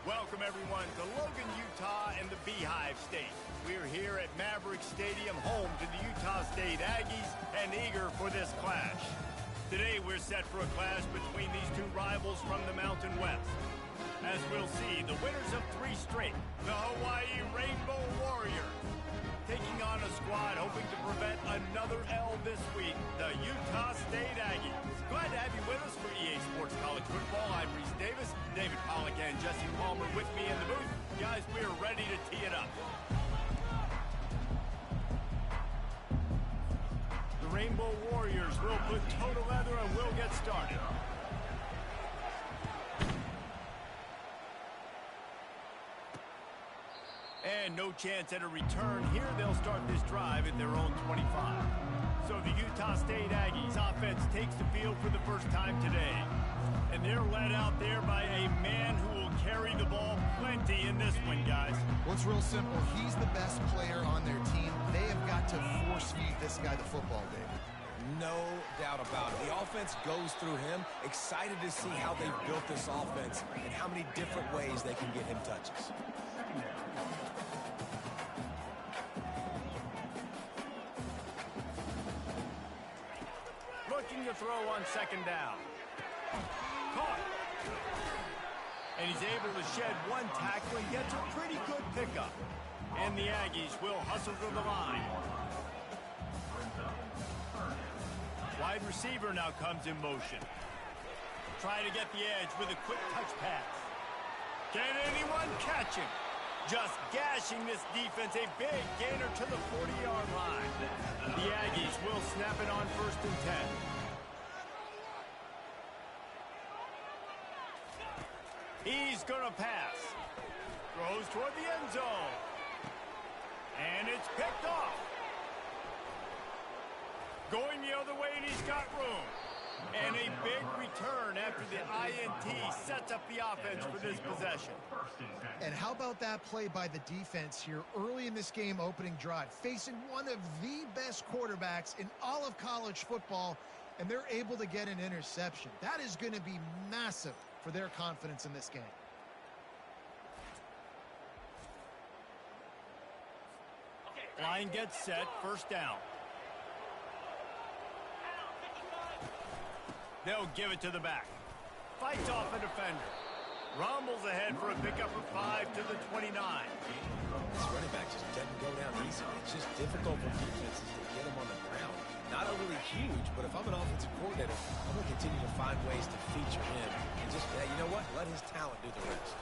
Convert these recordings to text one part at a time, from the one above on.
Welcome, everyone, to Logan, Utah and the Beehive State. We're here at Maverick Stadium, home to the Utah State Aggies, and eager for this clash. Today, we're set for a clash between these two rivals from the Mountain West. As we'll see, the winners of 3 straight, the Hawaii Rainbow Warriors, taking on a squad hoping to prevent another L this week, the Utah State Aggies. Glad to have you with us for EA Sports College Football. I'm Reese Davis, David Pollack and Jesse Palmer with me in the booth. Guys, we are ready to tee it up. The Rainbow Warriors will put toe together and we'll get started. And no chance at a return here. They'll start this drive at their own 25. So the Utah State Aggies offense takes the field for the first time today. And they're led out there by a man who will carry the ball plenty in this one, guys. Well, it's real simple. He's the best player on their team. They have got to force-feed this guy the football, David. No doubt about it. The offense goes through him. Excited to see how they've built this offense and how many different ways they can get him touches. Looking to throw on second down. Caught. And he's able to shed one tackle and gets a pretty good pickup. And the Aggies will hustle to the line. Wide receiver now comes in motion. Trying to get the edge with a quick touch pass. Can anyone catch him? Just gashing this defense, a big gainer to the 40-yard line. The Aggies will snap it on 1st and 10. He's going to pass. Throws toward the end zone. And it's picked off. Going the other way, and he's got room. And a big return after the INT sets up the offense for this possession. And how about that play by the defense here early in this game opening drive, facing one of the best quarterbacks in all of college football, and they're able to get an interception. That is going to be massive for their confidence in this game. Line gets set, 1st down. They'll give it to the back. Fights off a defender. Rumbles ahead for a pickup of 5 to the 29. This running back just doesn't go down easy. It's just difficult for defenses to get him on the ground. Not overly huge, but if I'm an offensive coordinator, I'm going to continue to find ways to feature him. And just, you know what? Let his talent do the rest.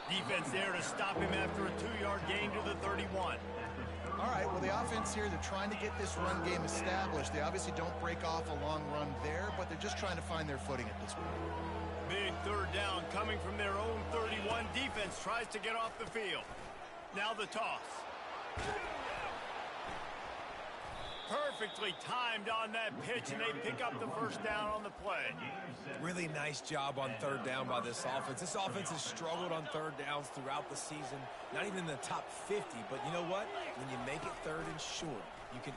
Defense there to stop him after a 2-yard gain to the 31. All right, well, the offense here, they're trying to get this run game established. They obviously don't break off a long run there, but they're just trying to find their footing at this point. Big 3rd down coming from their own 31. Defense tries to get off the field. Now the toss. Perfectly timed on that pitch, and they pick up the 1st down on the play. Really nice job on 3rd down by this offense. This offense has struggled on 3rd downs throughout the season. Not even in the top 50, but you know what? When you make it 3rd and short,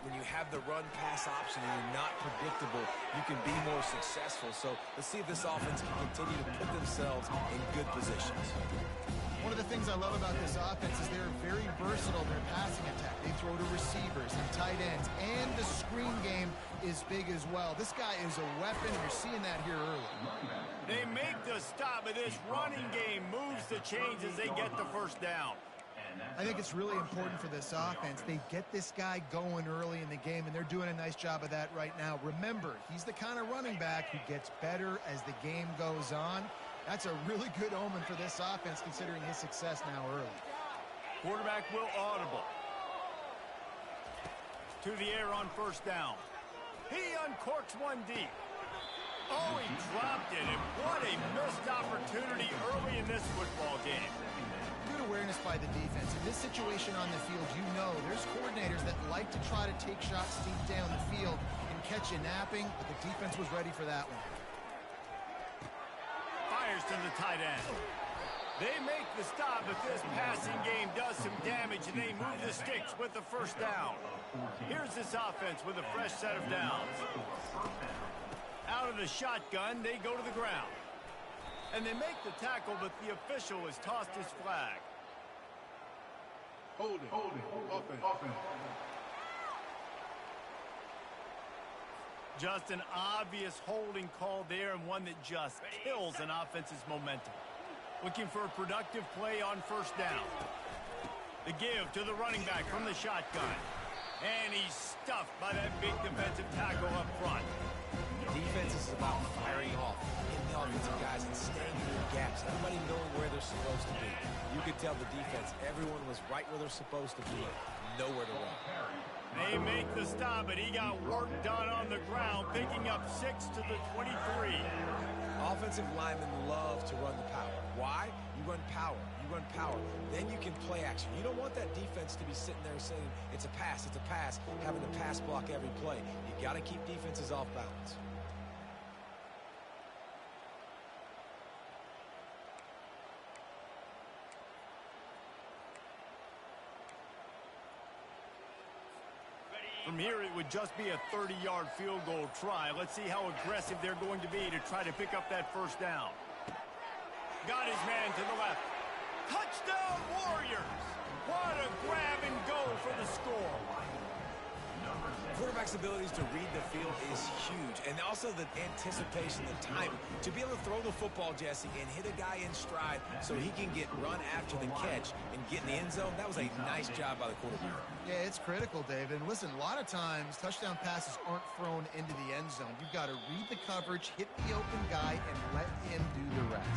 when you have the run-pass option and you're not predictable, you can be more successful. So let's see if this offense can continue to put themselves in good positions. One of the things I love about this offense is they're very versatile in their passing attack. They throw to receivers and tight ends, and the screen game is big as well. This guy is a weapon. You're seeing that here early. They make the stop, but this running game moves the chains as they get the 1st down. I think it's really important for this offense. They get this guy going early in the game, and they're doing a nice job of that right now. Remember, he's the kind of running back who gets better as the game goes on. That's a really good omen for this offense, considering his success now early. Quarterback will audible. To the air on 1st down. He uncorks one deep. Oh, he dropped it, and what a missed opportunity early in this football game. Good awareness by the defense. In this situation on the field, you know there's coordinators that like to try to take shots deep down the field and catch you napping, but the defense was ready for that one. Fires to the tight end. They make the stop, but this passing game does some damage, and they move the sticks with the 1st down. Here's this offense with a fresh set of downs. Out of the shotgun, they go to the ground. And they make the tackle, but the official has tossed his flag. Hold it. Offense. Just an obvious holding call there, and one that just kills an offense's momentum. Looking for a productive play on first down. The give to the running back from the shotgun. And he's stuffed by that big defensive tackle up front. Defense is about firing off, hitting the offensive guys and staying in their gaps. Everybody knowing where they're supposed to be. You could tell the defense, everyone was right where they're supposed to be. Nowhere to run. They make the stop, but he got work done on the ground, picking up 6 to the 23. Offensive linemen love to run the power. Why? You run power. Then you can play action. You don't want that defense to be sitting there saying, it's a pass, having to pass block every play. You got to keep defenses off balance. From here, it would just be a 30-yard field goal try. Let's see how aggressive they're going to be to try to pick up that first down. Got his man to the left. Touchdown, Warriors! What a grab and go for the score. Quarterback's abilities to read the field is huge, and also the anticipation, the timing. To be able to throw the football, Jesse, and hit a guy in stride so he can get run after the catch and get in the end zone, that was a nice job by the quarterback. Yeah, it's critical, David. And listen, a lot of times, touchdown passes aren't thrown into the end zone. You've got to read the coverage, hit the open guy, and let him do the rest.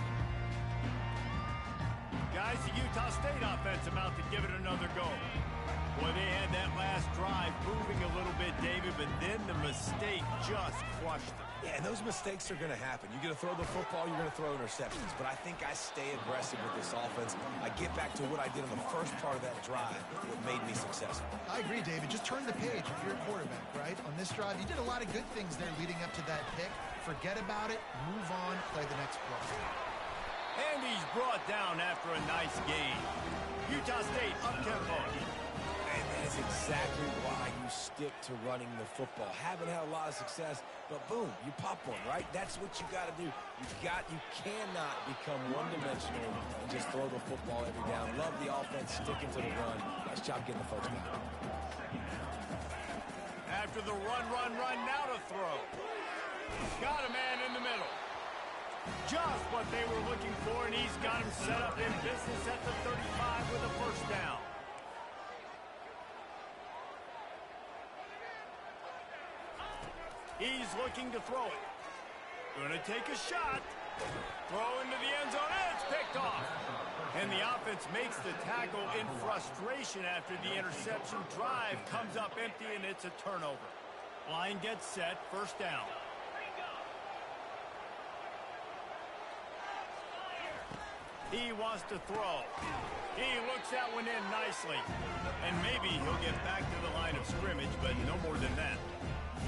Guys, the Utah State offense about to give it another go. Boy, they had that last drive moving a little bit, David, but then the mistake just crushed them. Yeah, and those mistakes are going to happen. You're going to throw the football, you're going to throw interceptions. But I think I stay aggressive with this offense. I get back to what I did on the first part of that drive, what made me successful. I agree, David. Just turn the page if you're a quarterback, right? On this drive, you did a lot of good things there leading up to that pick. Forget about it, move on, play the next play. And he's brought down after a nice gain. Utah State up-tempo. And that is exactly why you stick to running the football. Haven't had a lot of success, but boom, you pop one, right? That's what you got to do. You cannot become one-dimensional and just throw the football every down. Love the offense, sticking to the run. Nice job getting the first down. After the run, now to throw. Got a man in the middle. Just what they were looking for, and he's got him set up in business at the 35 with a first down. He's looking to throw it. Gonna take a shot. Throw into the end zone, and it's picked off. And the offense makes the tackle in frustration after the interception. Drive comes up empty, and it's a turnover. Line gets set, first down. He wants to throw. He looks that one in nicely. And maybe he'll get back to the line of scrimmage, but no more than that.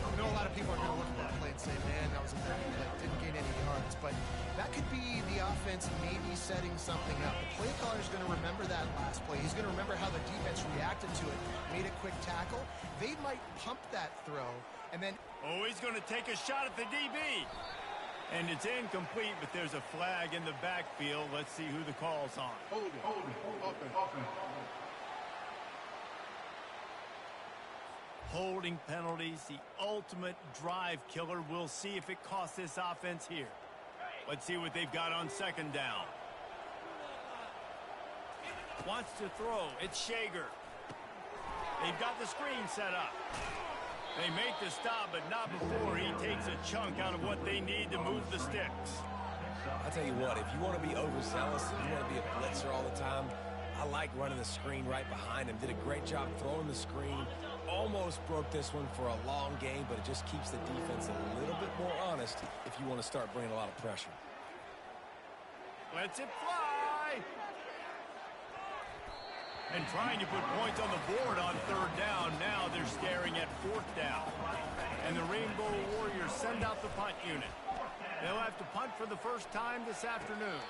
I know a lot of people are going to look at that play and say, man, that was a play that didn't gain any yards. But that could be the offense maybe setting something up. The play caller is going to remember that last play. He's going to remember how the defense reacted to it, made a quick tackle. They might pump that throw, and then... Oh, he's going to take a shot at the DB. And it's incomplete, but there's a flag in the backfield. Let's see who the call's on. Hold it. Offense. Holding penalties, the ultimate drive killer. We'll see if it costs this offense here. Let's see what they've got on second down. Wants to throw. It's Shager. They've got the screen set up. They make the stop, but not before he takes a chunk out of what they need to move the sticks. I'll tell you what, if you want to be overzealous, if you want to be a blitzer all the time, I like running the screen right behind him. Did a great job throwing the screen. Almost broke this one for a long game, but it just keeps the defense a little bit more honest if you want to start bringing a lot of pressure. Lets it fly. And trying to put points on the board on third down. Now they're staring at fourth down. And the Rainbow Warriors send out the punt unit. They'll have to punt for the first time this afternoon.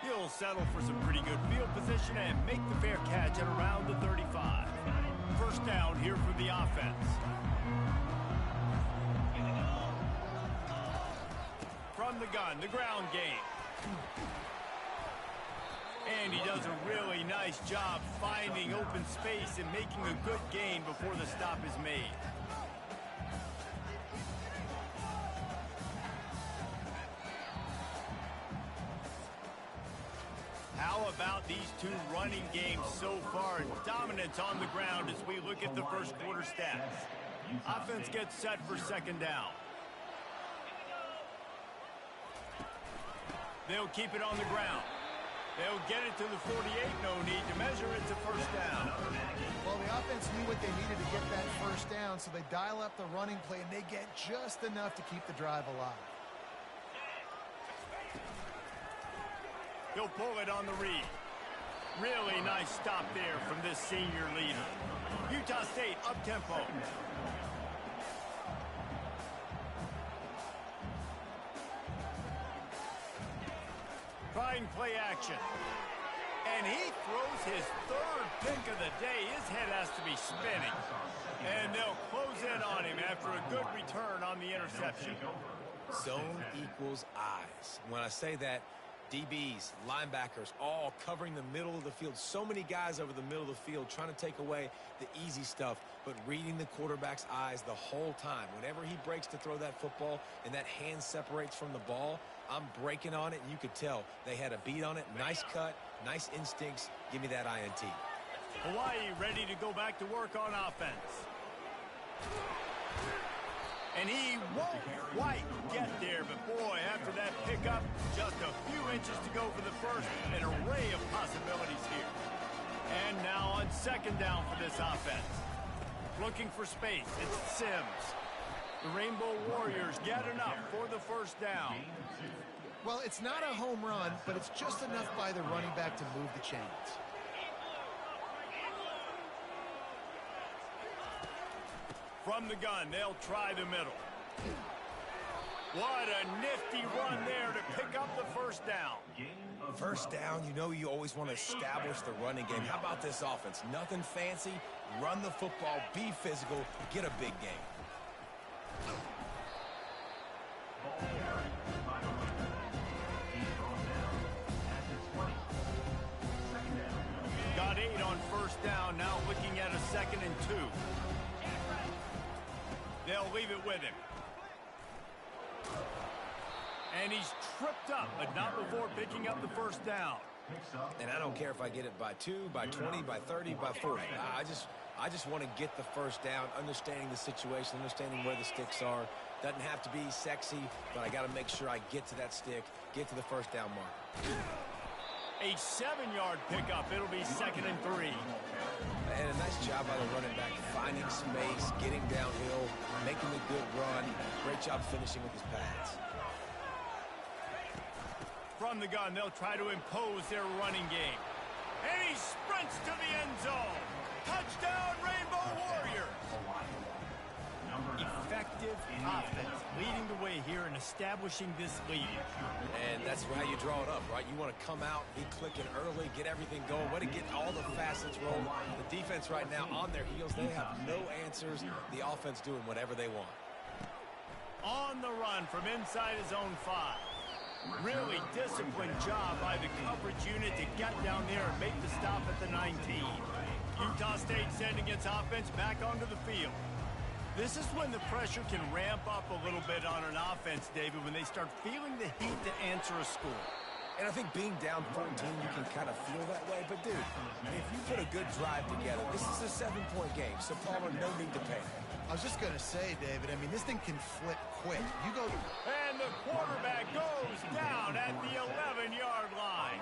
He'll settle for some pretty good field position and make the fair catch at around the 35. First down here for the offense. From the gun, the ground game. And he does a really nice job finding open space and making a good gain before the stop is made. How about these two running games so far? Dominance on the ground as we look at the first quarter stats. Offense gets set for second down. They'll keep it on the ground. They'll get it to the 48. No need to measure it to first down. Well, the offense knew what they needed to get that first down, so they dial up the running play, and they get just enough to keep the drive alive. He'll pull it on the read. Really nice stop there from this senior leader. Utah State up-tempo. Trying play action. And he throws his third pick of the day. His head has to be spinning. And they'll close in on him after a good return on the interception. Zone equals eyes. When I say that, DBs, linebackers, all covering the middle of the field. So many guys over the middle of the field trying to take away the easy stuff, but reading the quarterback's eyes the whole time. Whenever he breaks to throw that football and that hand separates from the ball, I'm breaking on it, and you could tell they had a beat on it. Nice cut, nice instincts. Give me that INT. Hawaii ready to go back to work on offense. And he won't quite get there, but boy, after that pickup, just a few inches to go for the first. An array of possibilities here. And now on second down for this offense. Looking for space, it's Sims. The Rainbow Warriors get enough for the first down. Well, it's not a home run, but it's just enough by the running back to move the chains. From the gun, they'll try the middle. What a nifty run there to pick up the first down. First down, you know you always want to establish the running game. How about this offense? Nothing fancy. Run the football, be physical, get a big gain. Got 8 on first down, now looking at a 2nd and 2. They'll leave it with him. And he's tripped up, but not before picking up the first down. And I don't care if I get it by 2, by 20, by 30, by 40. I just want to get the first down, understanding the situation, understanding where the sticks are. Doesn't have to be sexy, but I got to make sure I get to that stick, get to the first down mark. A 7-yard pickup. It'll be 2nd and 3. And a nice job by the running back, finding space, getting downhill, making a good run. Great job finishing with his pads. From the gun, they'll try to impose their running game. And he sprints to the end zone. Touchdown, Rainbow Warriors. Effective offense, leading the way here and establishing this lead. And that's how you draw it up, right? You want to come out, be clicking early, get everything going, way to get all the facets rolling. The defense right now on their heels, they have no answers. The offense doing whatever they want. On the run from inside his own 5. Really disciplined job by the coverage unit to get down there and make the stop at the 19. Utah State sending its offense back onto the field. This is when the pressure can ramp up a little bit on an offense, David, when they start feeling the heat to answer a score. And I think being down 14, you can kind of feel that way. But, dude, if you put a good drive together, this is a 7-point game, so Palmer, no need to panic. I was just going to say, David, I mean, this thing can flip quick. You go... And the quarterback goes down at the 11-yard line.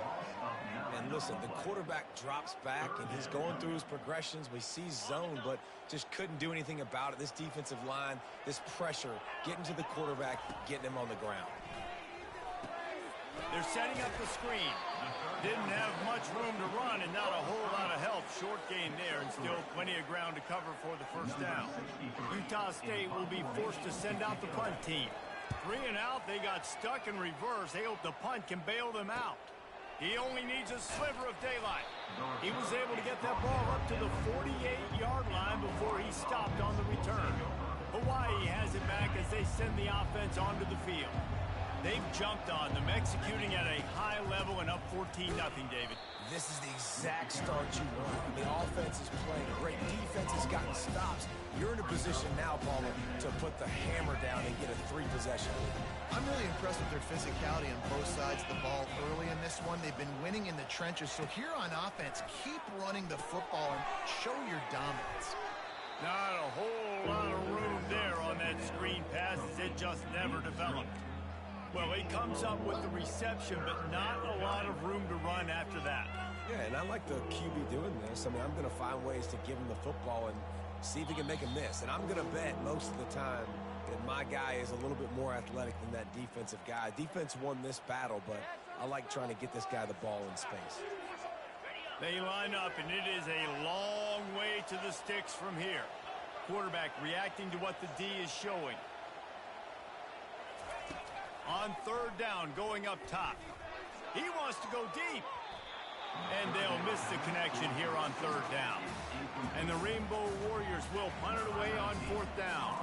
And listen, the quarterback drops back, and he's going through his progressions. We see zone, but just couldn't do anything about it. This defensive line, this pressure, getting to the quarterback, getting him on the ground. They're setting up the screen. Didn't have much room to run and not a whole lot of help. Short gain there and still plenty of ground to cover for the first down. Utah State will be forced to send out the punt team. 3 and out, they got stuck in reverse. They hope the punt can bail them out. He only needs a sliver of daylight. He was able to get that ball up to the 48-yard line before he stopped on the return. Hawaii has it back as they send the offense onto the field. They've jumped on them, executing at a high level and up 14-0, David. This is the exact start you want. I mean, offense is playing great. Defense has gotten stops. You're in a position now, Palmer, to put the hammer down and get a 3-possession lead. I'm really impressed with their physicality on both sides of the ball early in this one. They've been winning in the trenches. So here on offense, keep running the football and show your dominance. Not a whole lot of room there on that screen pass as it just never developed. Well, he comes up with the reception, but not a lot of room to run after that. Yeah, and I like the QB doing this. I mean, I'm going to find ways to give him the football and see if he can make a miss. And I'm going to bet most of the time that my guy is a little bit more athletic than that defensive guy. Defense won this battle, but I like trying to get this guy the ball in space. They line up, and it is a long way to the sticks from here. Quarterback reacting to what the D is showing. On third down, going up top. He wants to go deep. And they'll miss the connection here on third down. And the Rainbow Warriors will punt it away on fourth down.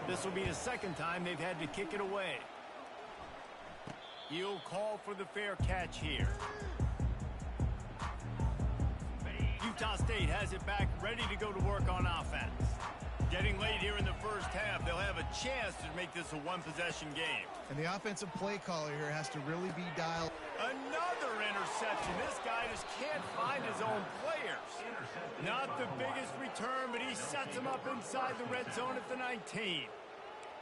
This will be the second time they've had to kick it away. He'll call for the fair catch here. Utah State has it back, ready to go to work on offense. Getting late here in the first half, they'll have a chance to make this a one-possession game. And the offensive play caller here has to really be dialed. Another interception. This guy just can't find his own players. Not the biggest return, but he sets him up inside the red zone at the 19.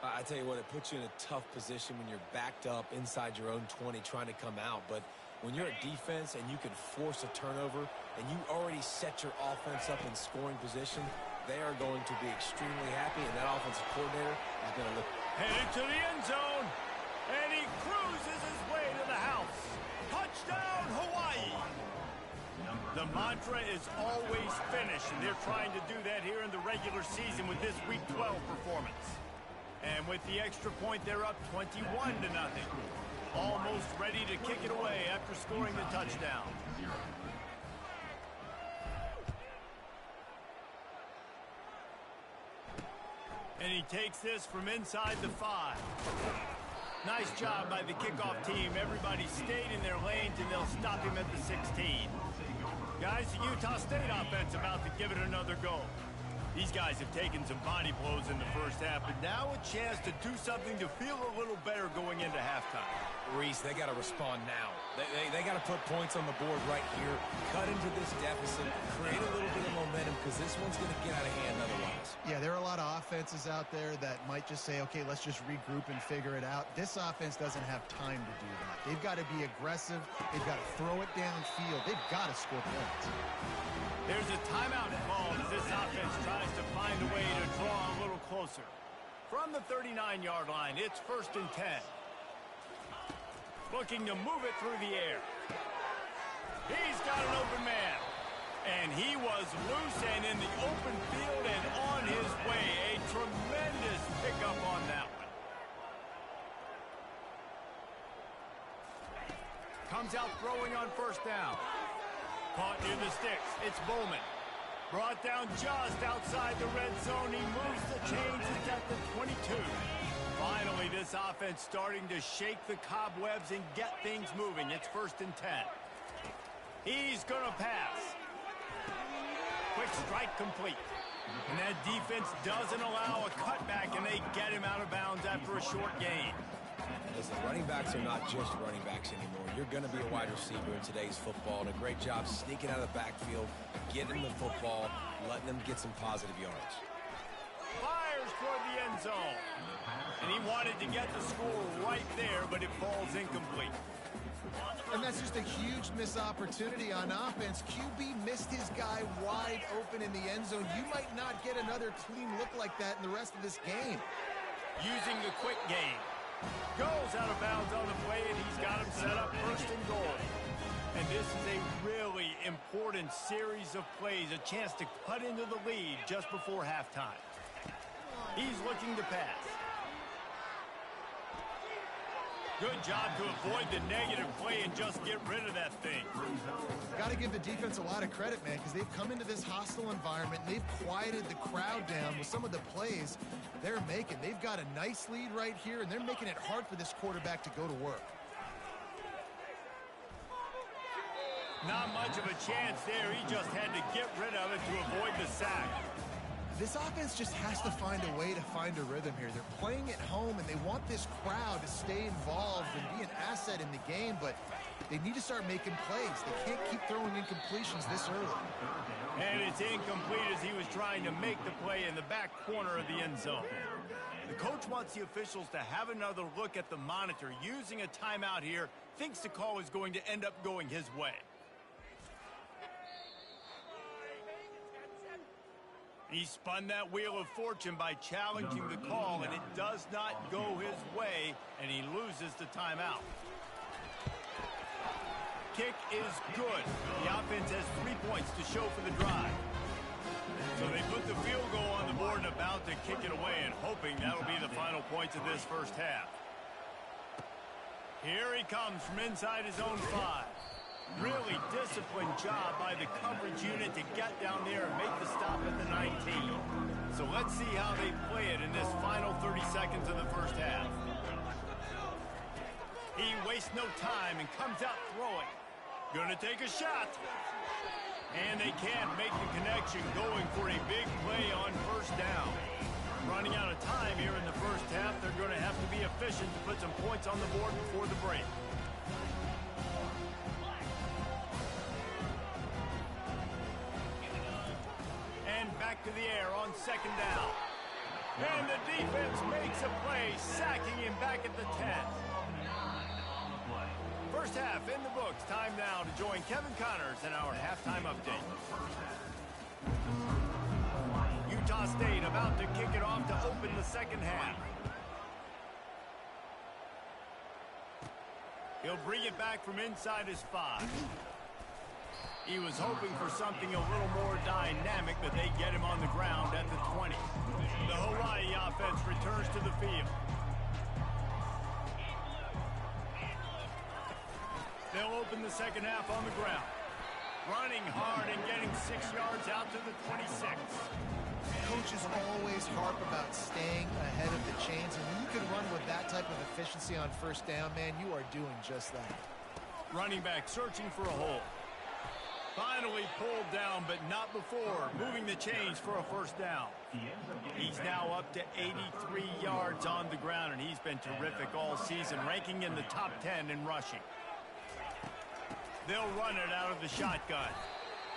I tell you what, it puts you in a tough position when you're backed up inside your own 20 trying to come out. But when you're a defense and you can force a turnover and you already set your offense up in scoring position, they are going to be extremely happy, and that offensive coordinator is going to look. Headed to the end zone, and he cruises his way to the house. Touchdown, Hawaii! The mantra is always finish, and they're trying to do that here in the regular season with this Week 12 performance. And with the extra point, they're up 21-0. Almost ready to kick it away after scoring the touchdown. And he takes this from inside the 5. Nice job by the kickoff team. Everybody stayed in their lanes, and they'll stop him at the 16. Guys, the Utah State offense about to give it another go. These guys have taken some body blows in the first half, but now a chance to do something to feel a little better going into halftime. Reese, they got to respond now. They got to put points on the board right here, cut into this deficit, create a little bit of momentum, because this one's going to get out of hand otherwise. Yeah, there are a lot of offenses out there that might just say, okay, let's just regroup and figure it out. This offense doesn't have time to do that. They've got to be aggressive. They've got to throw it downfield. They've got to score points. There's a timeout called as this offense tries to find a way to draw a little closer. From the 39-yard line, it's 1st and 10. Looking to move it through the air. He's got an open man. And he was loose and in the open field and on his way. A tremendous pickup on that one. Comes out throwing on 1st down. Caught near the sticks. It's Bowman. Brought down just outside the red zone. He moves the chains. It's at the 22. Finally, this offense starting to shake the cobwebs and get things moving. It's 1st and 10. He's going to pass. Quick strike complete. And that defense doesn't allow a cutback, and they get him out of bounds after a short gain. Listen, running backs are not just running backs anymore. You're going to be a wide receiver in today's football, and a great job sneaking out of the backfield, getting the football, letting them get some positive yards. Fires toward the end zone. And he wanted to get the score right there, but it falls incomplete. And that's just a huge missed opportunity on offense. QB missed his guy wide open in the end zone. You might not get another clean look like that in the rest of this game. Using the quick game. Goes out of bounds on the play, and he's got him set up 1st and goal. And this is a really important series of plays, a chance to cut into the lead just before halftime. He's looking to pass. Good job to avoid the negative play and just get rid of that thing. Got to give the defense a lot of credit, man, because they've come into this hostile environment and they've quieted the crowd down with some of the plays they're making. They've got a nice lead right here, and they're making it hard for this quarterback to go to work. Not much of a chance there. He just had to get rid of it to avoid the sack. This offense just has to find a way to find a rhythm here. They're playing at home, and they want this crowd to stay involved and be an asset in the game, but they need to start making plays. They can't keep throwing incompletions this early. And it's incomplete as he was trying to make the play in the back corner of the end zone. The coach wants the officials to have another look at the monitor. Using a timeout here, thinks the call is going to end up going his way. He spun that wheel of fortune by challenging the call, and it does not go his way, and he loses the timeout. Kick is good. The offense has 3 points to show for the drive. So they put the field goal on the board and about to kick it away, and hoping that'll be the final points of this first half. Here he comes from inside his own 5. Really disciplined job by the coverage unit to get down there and make the stop at the 19. So let's see how they play it in this final 30 seconds of the first half. He wastes no time and comes out throwing. Gonna take a shot. And they can't make the connection, going for a big play on first down. Running out of time here in the first half. They're going to have to be efficient to put some points on the board before the break. Back to the air on second down. And the defense makes a play, sacking him back at the 10. First half in the books. Time now to join Kevin Connors in our halftime update. Utah State about to kick it off to open the second half. He'll bring it back from inside his 5. He was hoping for something a little more dynamic, but they get him on the ground at the 20. The Hawaii offense returns to the field. They'll open the second half on the ground. Running hard and getting 6 yards out to the 26. Coaches always harp about staying ahead of the chains, and when you can run with that type of efficiency on first down, man, you are doing just that. Running back searching for a hole. Finally pulled down, but not before moving the chains for a first down. He's now up to 83 yards on the ground, and he's been terrific all season, ranking in the top 10 in rushing. They'll run it out of the shotgun.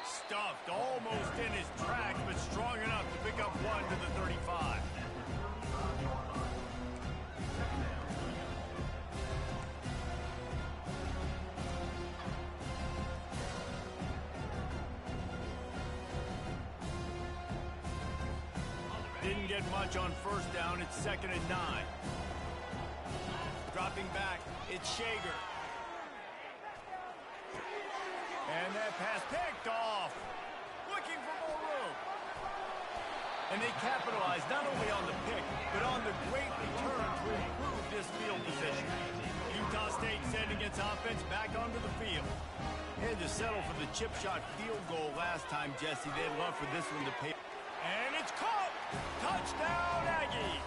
Stuffed almost in his tracks, but strong enough to pick up 1 to the 35. Didn't get much on first down. It's 2nd and 9. Dropping back, it's Shager. And that pass picked off. Looking for more room. And they capitalized not only on the pick, but on the great return to improve this field position. Utah State sending its offense back onto the field. They had to settle for the chip shot field goal last time, Jesse. They'd love for this one to pay. And it's caught! Touchdown, Aggies!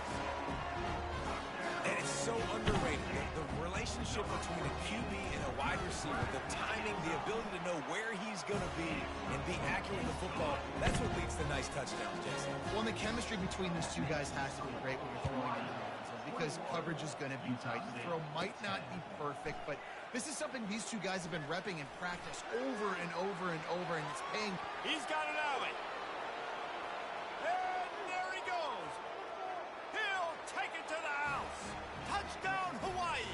And it's so underrated. The relationship between a QB and a wide receiver, the timing, the ability to know where he's going to be and be accurate with the football, that's what leads to nice touchdowns, Jason. Well, and the chemistry between these two guys has to be great when you're throwing in the end zone, because coverage is going to be tight. The throw might not be perfect, but this is something these two guys have been repping in practice over and over and over, and it's paying. He's got an alley. And there he goes. He'll take it to the house. Touchdown, Hawaii.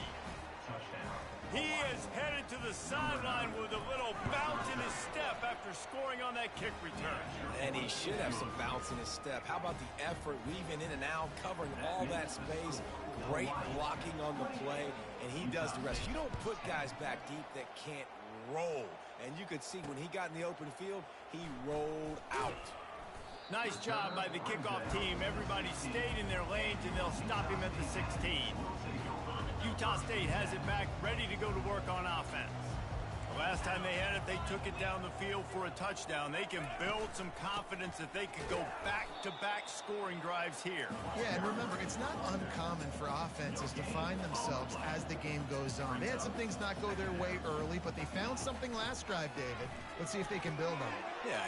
He is headed to the sideline with a little bounce in his step after scoring on that kick return. And he should have some bounce in his step. How about the effort, weaving in and out, covering all that space, great blocking on the play, and he does the rest. You don't put guys back deep that can't roll. And you could see when he got in the open field, he rolled out. Nice job by the kickoff team. Everybody stayed in their lanes, and they'll stop him at the 16. Utah State has it back, ready to go to work on offense. The last time they had it, they took it down the field for a touchdown. They can build some confidence that they could go back-to-back scoring drives here. Yeah, and remember, it's not uncommon for offenses to find themselves as the game goes on. They had some things not go their way early, but they found something last drive, David. Let's see if they can build on it. Yeah,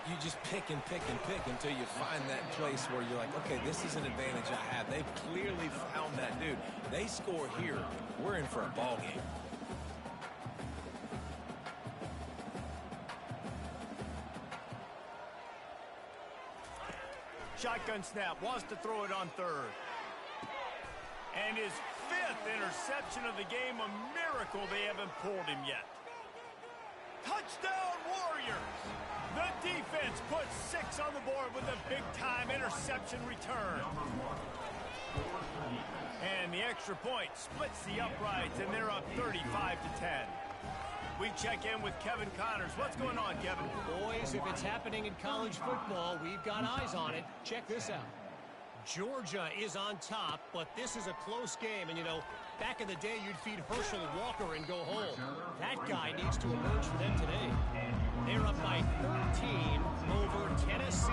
you just pick and pick and pick until you find that place where you're like, okay, this is an advantage I have. They've clearly found that, dude. They score here, we're in for a ball game. Shotgun snap, wants to throw it on third. And his 5th interception of the game, a miracle they haven't pulled him yet. Touchdown, Warriors! The defense puts 6 on the board with a big-time interception return. And the extra point splits the uprights, and they're up 35-10. We check in with Kevin Connors. What's going on, Kevin? Boys, if it's happening in college football, we've got eyes on it. Check this out. Georgia is on top, but this is a close game. And, you know, back in the day, you'd feed Herschel Walker and go home. That guy needs to emerge for them today. They're up by 13 over Tennessee.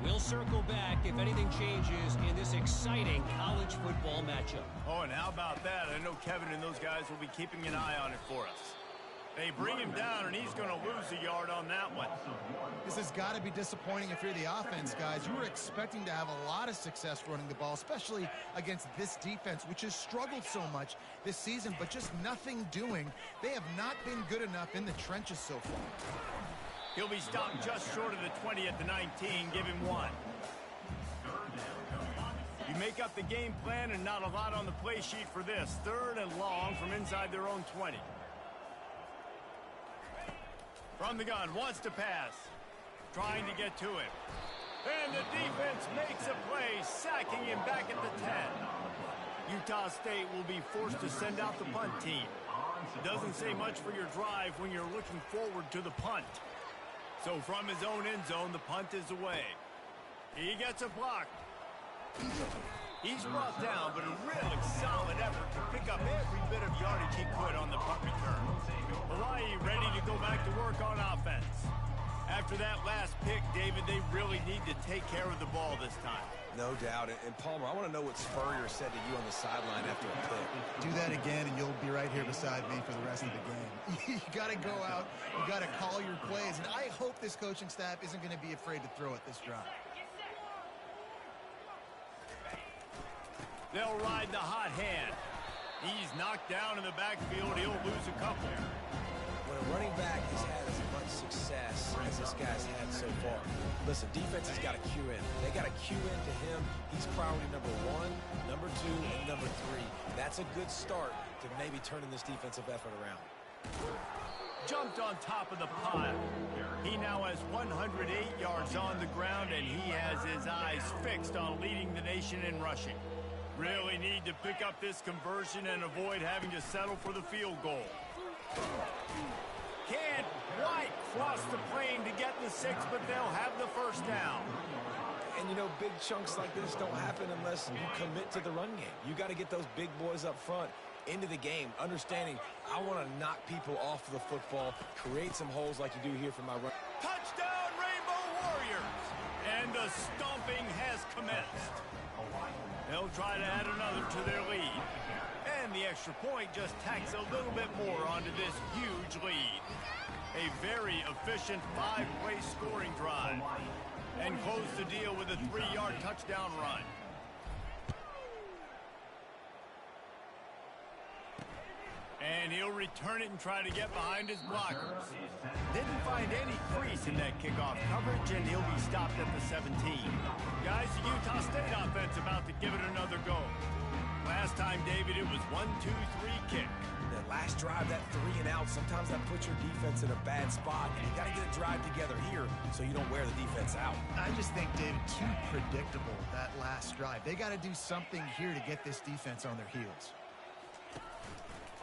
We'll circle back if anything changes in this exciting college football matchup. Oh, and how about that? I know Kevin and those guys will be keeping an eye on it for us. They bring him down, and he's going to lose a yard on that one. This has got to be disappointing if you're the offense, guys. You were expecting to have a lot of success running the ball, especially against this defense, which has struggled so much this season, but just nothing doing. They have not been good enough in the trenches so far. He'll be stopped just short of the 20 at the 19. Give him 1. You make up the game plan, and not a lot on the play sheet for this. 3rd and long from inside their own 20. From the gun, wants to pass. Trying to get to him. And the defense makes a play, sacking him back at the 10. Utah State will be forced to send out the punt team. Doesn't say much for your drive when you're looking forward to the punt. So from his own end zone, the punt is away. He gets a block. He's brought down, but a really solid effort to pick up every bit of yardage he could on the punt return. Hawaii ready to go back to work on offense. After that last pick, David, they really need to take care of the ball this time. No doubt. And Palmer, I want to know what Spurrier said to you on the sideline after a pick. Do that again, and you'll be right here beside me for the rest of the game. You got to go out. You got to call your plays. And I hope this coaching staff isn't going to be afraid to throw it this drive. They'll ride the hot hand. He's knocked down in the backfield. He'll lose a couple. When a running back has had as much success as this guy's had so far, listen, defense has got to cue in. They got to cue into him. He's priority number 1, number 2, and number 3. That's a good start to maybe turning this defensive effort around. Jumped on top of the pile. He now has 108 yards on the ground, and he has his eyes fixed on leading the nation in rushing. Really need to pick up this conversion and avoid having to settle for the field goal. Can't quite cross the plane to get the 6, but they'll have the first down. And, you know, big chunks like this don't happen unless you commit to the run game. You got to get those big boys up front into the game, understanding I want to knock people off the football, create some holes like you do here for my run. Touchdown, Rainbow Warriors! And the stomping has commenced. They'll try to add another to their lead. And the extra point just tacks a little bit more onto this huge lead. A very efficient 5-play scoring drive. And close the deal with a 3-yard touchdown run. And he'll return it and try to get behind his blockers. Didn't find any crease in that kickoff coverage, and he'll be stopped at the 17. Guys, the Utah State offense about to give it another go. Last time, David, it was 1-2-3 kick. That last drive, that 3 and out, sometimes that puts your defense in a bad spot, and you got to get a drive together here so you don't wear the defense out. I just think, David, too predictable, that last drive. They got to do something here to get this defense on their heels.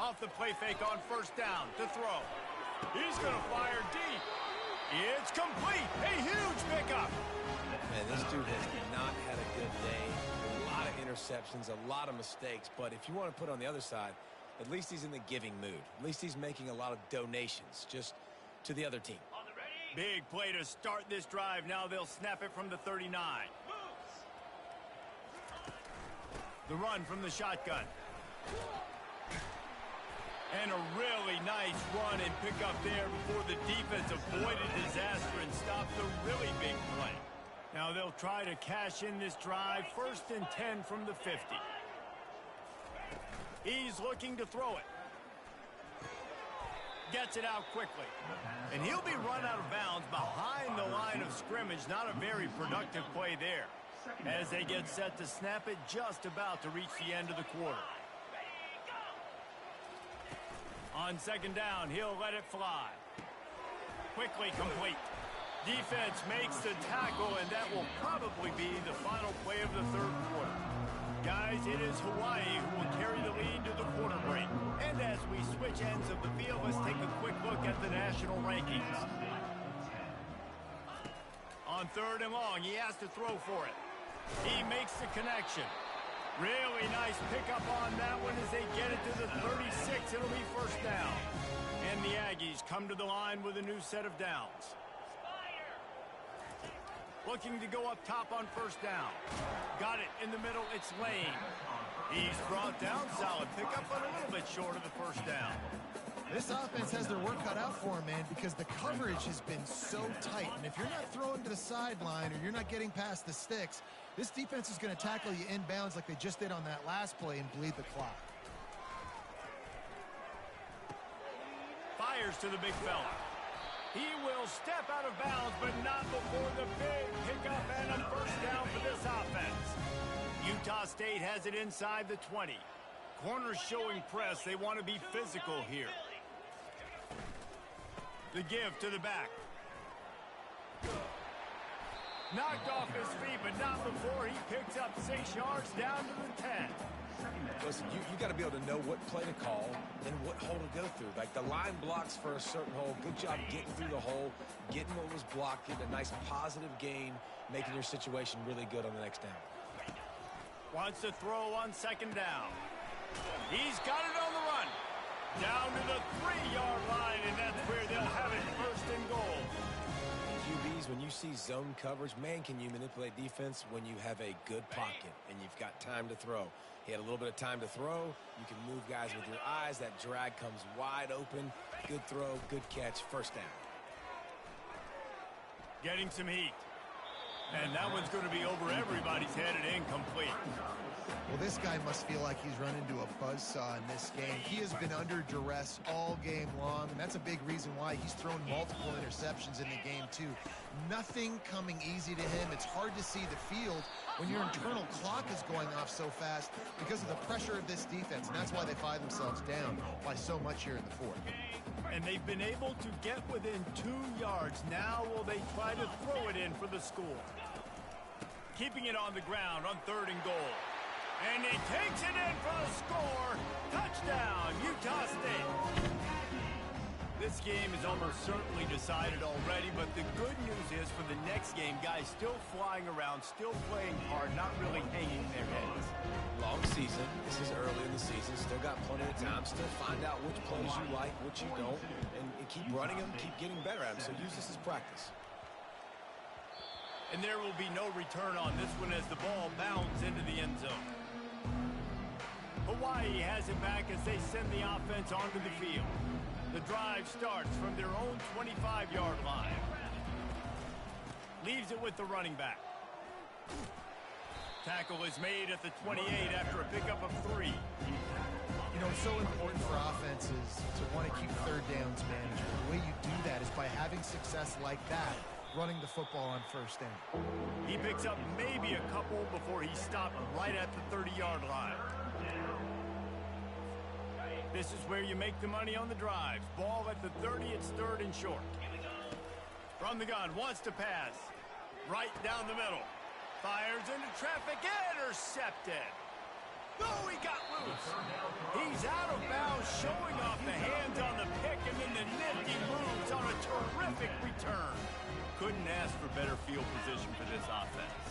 Off the play fake on first down to throw. He's going to fire deep. It's complete. A huge pickup. Man, this dude has not had a good day. A lot of interceptions, a lot of mistakes. But if you want to put on the other side, at least he's in the giving mood. At least he's making a lot of donations just to the other team. Big play to start this drive. Now they'll snap it from the 39. The run from the shotgun. And a really nice run and pick up there before the defense avoided disaster and stopped the really big play. Now they'll try to cash in this drive. 1st and 10 from the 50. He's looking to throw it. Gets it out quickly. And he'll be run out of bounds behind the line of scrimmage. Not a very productive play there. As they get set to snap it, just about to reach the end of the quarter. On 2nd down, he'll let it fly. Quickly complete. Defense makes the tackle, and that will probably be the final play of the 3rd quarter. Guys, it is Hawaii who will carry the lead to the quarter break. And as we switch ends of the field, let's take a quick look at the national rankings. On 3rd and long, he has to throw for it. He makes the connection. Really nice pickup on that one as they get it to the 36. It'll be 1st down. And the Aggies come to the line with a new set of downs. Looking to go up top on 1st down. Got it in the middle. It's Lane. He's brought down. Solid pickup, but a little bit short of the 1st down. This offense has their work cut out for them, man, because the coverage has been so tight. And if you're not throwing to the sideline or you're not getting past the sticks, this defense is going to tackle you inbounds like they just did on that last play and bleed the clock. Fires to the big fella. He will step out of bounds, but not before the big pickup and a 1st down for this offense. Utah State has it inside the 20. Corners showing press. They want to be physical here. The give to the back. Knocked off his feet, but not before he picks up 6 yards down to the 10. Listen, you got to be able to know what play to call and what hole to go through. Like the line blocks for a certain hole. Good job getting through the hole, getting what was blocked, getting a nice positive gain, making your situation really good on the next down. Wants to throw on 2nd down. He's got it on the run. Down to the 3-yard line, and that's where they'll have it 1st and goal. QBs, when you see zone coverage, man, can you manipulate defense when you have a good pocket and you've got time to throw. He had a little bit of time to throw. You can move guys with your eyes. That drag comes wide open. Good throw, good catch, 1st down. Getting some heat. And that one's going to be over everybody's head and incomplete. Well, this guy must feel like he's run into a buzzsaw in this game. He has been under duress all game long, and that's a big reason why he's thrown multiple interceptions in the game, too. Nothing coming easy to him. It's hard to see the field when your internal clock is going off so fast because of the pressure of this defense, and that's why they find themselves down by so much here in the 4th. And they've been able to get within 2 yards. Now will they try to throw it in for the score? Keeping it on the ground on 3rd and goal. And he takes it in for the score. Touchdown, Utah State. This game is almost certainly decided already, but the good news is for the next game, guys still flying around, still playing hard, not really hanging their heads. Long season. This is early in the season. Still got plenty of time. Still find out which plays you like, which you don't, and keep running them, keep getting better at them. So use this as practice. And there will be no return on this one as the ball bounds into the end zone. Hawaii has it back as they send the offense onto the field. The drive starts from their own 25-yard line. Leaves it with the running back. Tackle is made at the 28 after a pickup of 3. You know, it's so important for offenses to want to keep 3rd downs manageable. The way you do that is by having success like that, running the football on 1st down. He picks up maybe a couple before he stopped right at the 30-yard line. This is where you make the money on the drive. Ball at the 30, it's 3rd and short. From the gun, wants to pass. Right down the middle. Fires into traffic, intercepted. Oh, he got loose. He's out of bounds, showing off the hands on the pick, and then the nifty moves on a terrific return. Couldn't ask for better field position for this offense.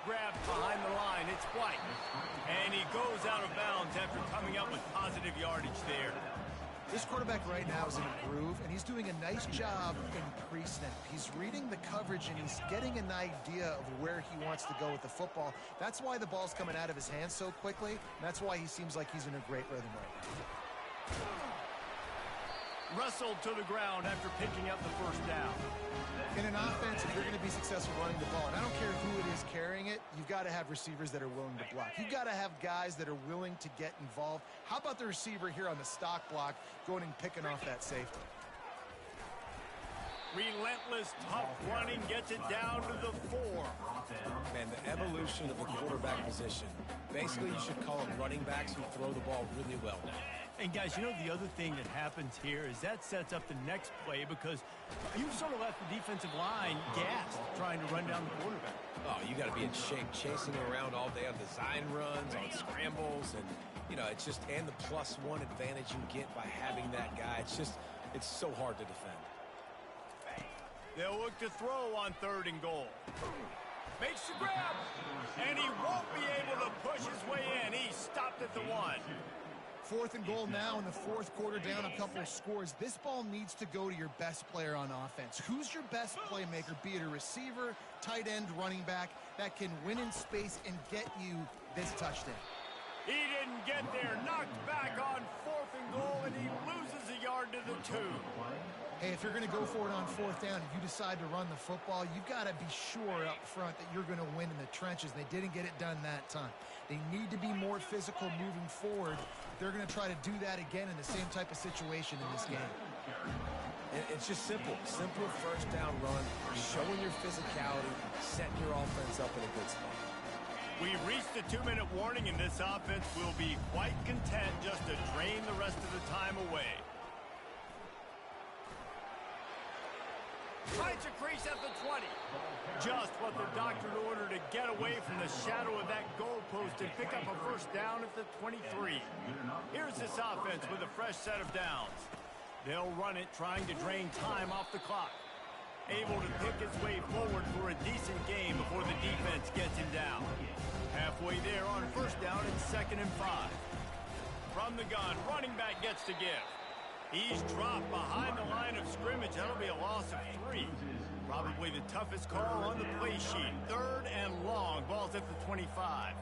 grabbed behind the line. It's White. And he goes out of bounds after coming up with positive yardage there. This quarterback right now is in a groove, and he's doing a nice job in pre-snap. He's reading the coverage, and he's getting an idea of where he wants to go with the football. That's why the ball's coming out of his hands so quickly, and that's why he seems like he's in a great rhythm right now. Wrestled to the ground after picking up the first down. In an offense, if you're going to be successful running the ball, and I don't care who it is carrying it, you've got to have receivers that are willing to block. You've got to have guys that are willing to get involved. How about the receiver here on the stock block going and picking off that safety? Relentless, tough running gets it down to the 4. Man, the evolution of the quarterback position. Basically, you should call them running backs who throw the ball really well now. And guys, you know the other thing that happens here is that sets up the next play because you've sort of left the defensive line gassed trying to run down the quarterback. Oh, you got to be in shape, chasing him around all day on design runs, on scrambles, and, you know, it's just, and the +1 advantage you get by having that guy. It's so hard to defend. They'll look to throw on 3rd and goal. Makes the grab, and he won't be able to push his way in. He stopped at the 1. 4th and goal now in the 4th quarter, down a couple of scores. This ball needs to go to your best player on offense. Who's your best playmaker, be it a receiver, tight end, running back, that can win in space and get you this touchdown? He didn't get there. Knocked back on 4th and goal, and he loses a yard to the 2. Hey, if you're going to go for it on 4th down and you decide to run the football, you've got to be sure up front that you're going to win in the trenches. They didn't get it done that time. They need to be more physical moving forward. They're going to try to do that again in the same type of situation in this game. And it's just simple. Simple first down run, showing your physicality, setting your offense up in a good spot. We've reached the 2-minute warning, and this offense will be quite content just to drain the rest of the time away. Finds a crease at the 20. Just what the doctor ordered to get away from the shadow of that goalpost and pick up a first down at the 23. Here's this offense with a fresh set of downs. They'll run it trying to drain time off the clock. Able to pick his way forward for a decent game before the defense gets him down. Halfway there on first down and 2nd and 5. From the gun, running back gets to give. He's dropped behind the line of scrimmage. That'll be a loss of 3. Probably the toughest call on the play sheet. 3rd and long. Ball's at the 25.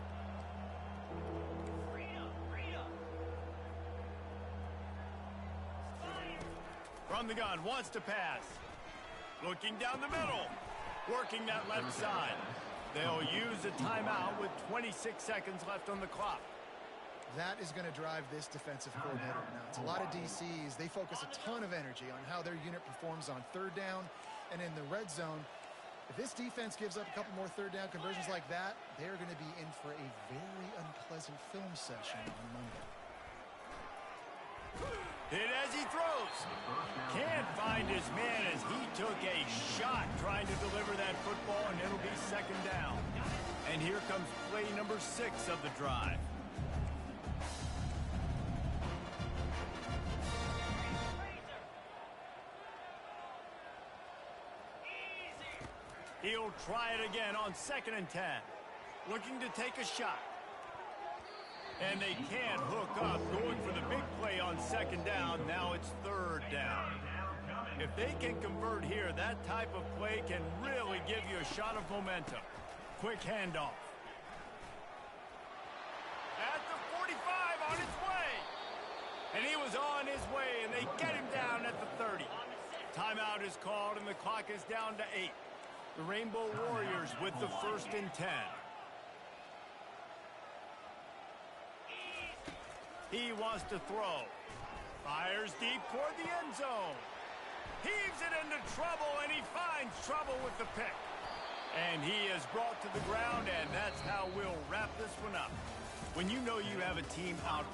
From the gun, wants to pass. Looking down the middle. Working that left side. They'll use a timeout with 26 seconds left on the clock. That is going to drive this defensive coordinator nuts. A lot of DCs, they focus a ton of energy on how their unit performs on 3rd down and in the red zone. If this defense gives up a couple more 3rd down conversions like that, they're going to be in for a very unpleasant film session on Monday. Hit as he throws. Can't find his man as he took a shot trying to deliver that football, and it'll be 2nd down. And here comes play number 6 of the drive. He'll try it again on 2nd and 10. Looking to take a shot. And they can't hook up. Going for the big play on 2nd down. Now it's 3rd down. If they can convert here, that type of play can really give you a shot of momentum. Quick handoff. At the 45 on his way. And he was on his way, and they get him down at the 30. Timeout is called, and the clock is down to 8. The Rainbow Warriors with the 1st and 10. He wants to throw. Fires deep toward the end zone. Heaves it into trouble, and he finds trouble with the pick. And he is brought to the ground, and that's how we'll wrap this one up. When you know you have a team out